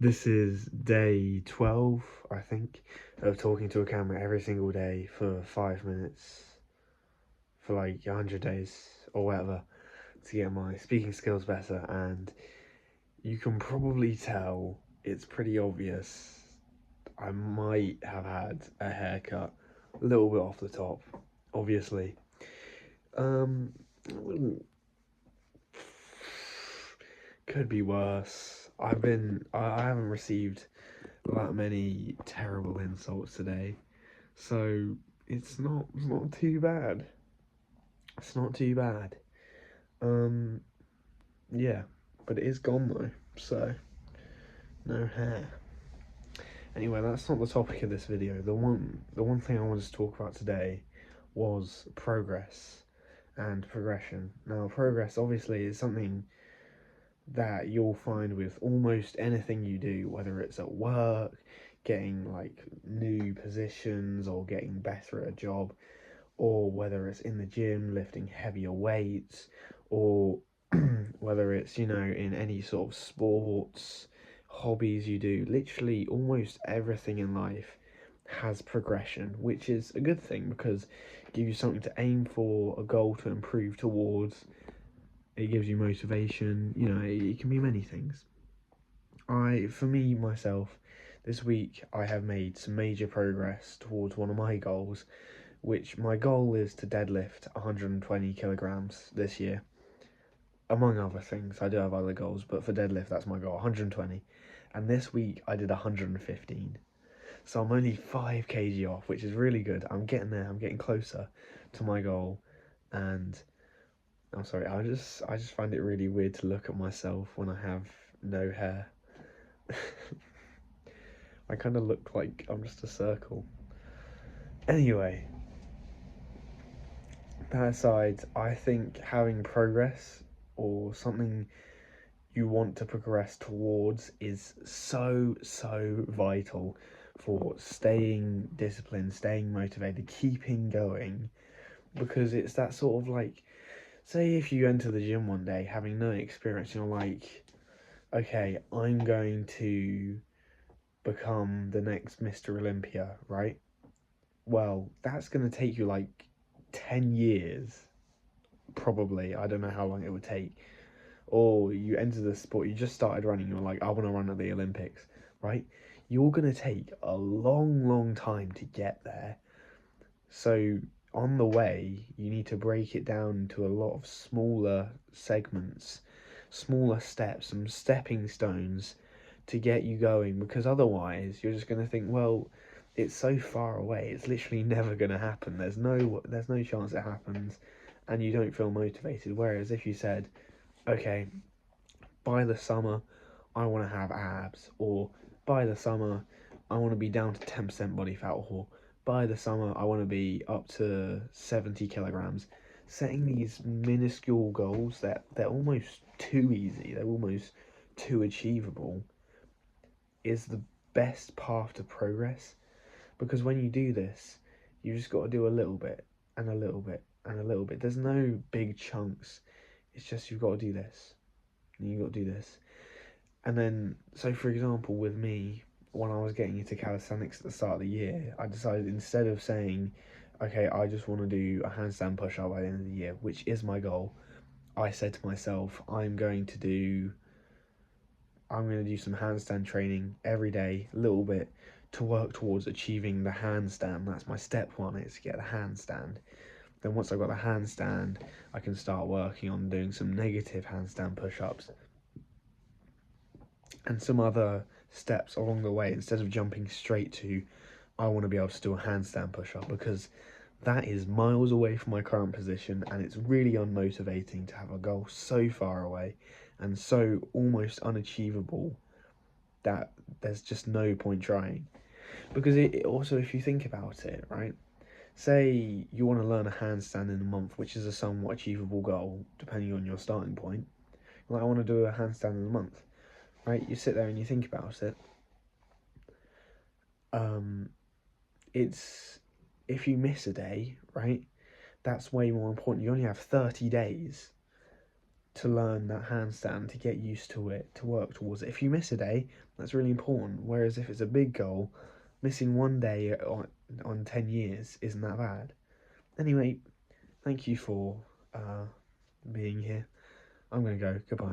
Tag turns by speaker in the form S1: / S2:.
S1: This is day 12, I think, of talking to a camera every single day for 5 minutes for like 100 days or whatever to get my speaking skills better. And you can probably tell it's pretty obvious I might have had a haircut a little bit off the top, obviously. Um, could be worse. I haven't received that many terrible insults today, so it's not too bad. It's not too bad. Um, yeah, but it is gone though, so no hair. Anyway, that's not the topic of this video. The one thing I wanted to talk about today was progress and progression. Now, progress obviously is something that you'll find with almost anything you do, whether it's at work, getting like new positions or getting better at a job, or whether it's in the gym lifting heavier weights, or whether it's, in any sort of sports, hobbies you do. Literally, almost everything in life has progression, which is a good thing because it gives you something to aim for, a goal to improve towards. It gives you motivation. It can be many things. For me, myself, this week I have made some major progress towards one of my goals, which my goal is to deadlift 120 kilograms this year. Among other things, I do have other goals, but for deadlift, that's my goal, 120. And this week I did 115. So I'm only 5 kg off, which is really good. I'm getting there, I'm getting closer to my goal. And I'm sorry, I just find it really weird to look at myself when I have no hair. I kind of look like I'm just a circle. Anyway, that aside, I think having progress or something you want to progress towards is so vital for staying disciplined, staying motivated, keeping going, because it's that sort of like, say if you enter the gym one day having no experience and you're like, okay, I'm going to become the next Mr. Olympia, right? Well, that's going to take you like 10 years, probably. I don't know how long it would take. Or you enter the sport, you just started running, you're like, I want to run at the Olympics, right? You're going to take a long time to get there. So on the way, you need to break it down into a lot of smaller segments, smaller steps, some stepping stones to get you going, because otherwise you're just going to think, well, it's so far away, it's literally never going to happen. There's no chance it happens, and you don't feel motivated. Whereas if you said, okay, by the summer I want to have abs, or by the summer I want to be down to 10% body fat, or by the summer I want to be up to 70 kilograms. Setting these minuscule goals that they're almost too easy, they're almost too achievable, is the best path to progress, because when you do this, you just got to do a little bit and a little bit and a little bit. There's no big chunks. It's just you've got to do this and you got to do this. And then, so for example, with me, when I was getting into calisthenics at the start of the year, I decided, instead of saying, okay, I just want to do a handstand push up by the end of the year, which is my goal, I said to myself, I'm going to do some handstand training every day, a little bit, to work towards achieving the handstand. That's my step one, is to get the handstand. Then once I've got the handstand, I can start working on doing some negative handstand push-ups and some other steps along the way, instead of jumping straight to, I want to be able to do a handstand push-up, because that is miles away from my current position, and it's really unmotivating to have a goal so far away and so almost unachievable that there's just no point trying. Because it also, if you think about it, right, say you want to learn a handstand in a month, which is a somewhat achievable goal depending on your starting point. Like, I want to do a handstand in a month, right? You sit there and you think about it. It's, if you miss a day, right, that's way more important. You only have 30 days to learn that handstand, to get used to it, to work towards it. If you miss a day, that's really important. Whereas if it's a big goal, missing one day on 10 years isn't that bad. Anyway, thank you for being here. I'm going to go. Goodbye.